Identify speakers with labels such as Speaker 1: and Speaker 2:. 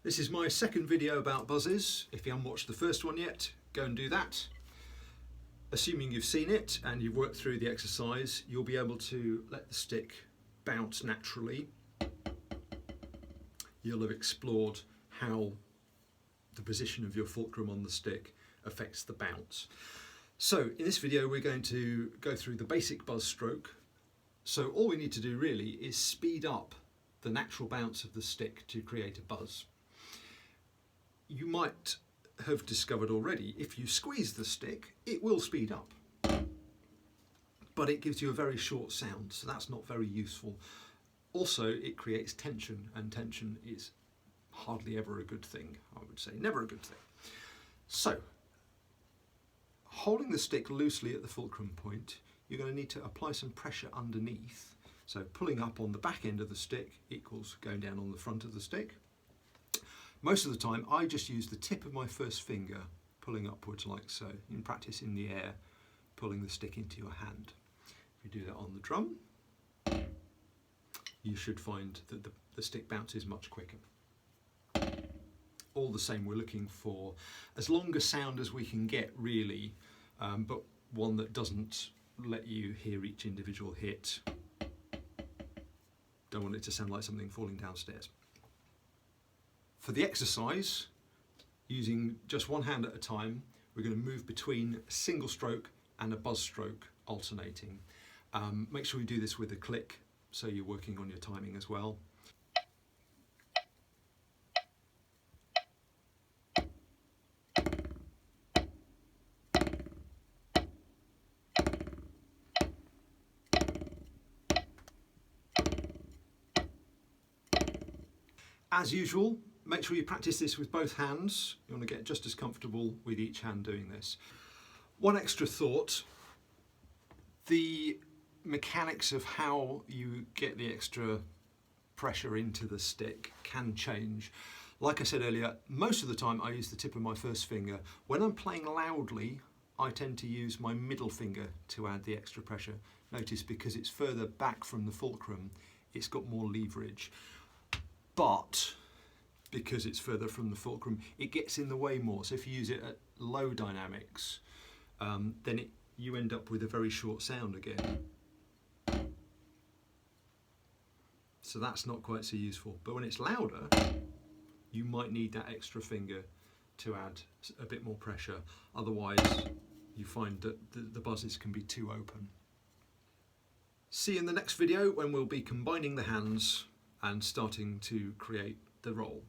Speaker 1: This is my second video about buzzes. If you haven't watched the first one yet, go and do that. Assuming you've seen it and you've worked through the exercise, you'll be able to let the stick bounce naturally. You'll have explored how the position of your fulcrum on the stick affects the bounce. So in this video we're going to go through the basic buzz stroke. So all we need to do really is speed up the natural bounce of the stick to create a buzz. You might have discovered already, if you squeeze the stick, it will speed up. But it gives you a very short sound, so that's not very useful. Also, it creates tension, and tension is hardly ever a good thing, I would say. Never a good thing. So, holding the stick loosely at the fulcrum point, you're going to need to apply some pressure underneath. So pulling up on the back end of the stick equals going down on the front of the stick. Most of the time I just use the tip of my first finger pulling upwards like so. In practice in the air, pulling the stick into your hand. If you do that on the drum, you should find that the stick bounces much quicker. All the same, we're looking for as long a sound as we can get really, but one that doesn't let you hear each individual hit. Don't want it to sound like something falling downstairs. For the exercise, using just one hand at a time, we're going to move between a single stroke and a buzz stroke alternating. Make sure you do this with a click, so you're working on your timing as well. As usual, make sure you practice this with both hands. You want to get just as comfortable with each hand doing this. One extra thought, the mechanics of how you get the extra pressure into the stick can change. Like I said earlier, most of the time I use the tip of my first finger. When I'm playing loudly, I tend to use my middle finger to add the extra pressure. Notice because it's further back from the fulcrum, it's got more leverage. But because it's further from the fulcrum, it gets in the way more. So if you use it at low dynamics, then you end up with a very short sound again. So that's not quite so useful. But when it's louder, you might need that extra finger to add a bit more pressure. Otherwise, you find that the buzzes can be too open. See you in the next video when we'll be combining the hands and starting to create the roll.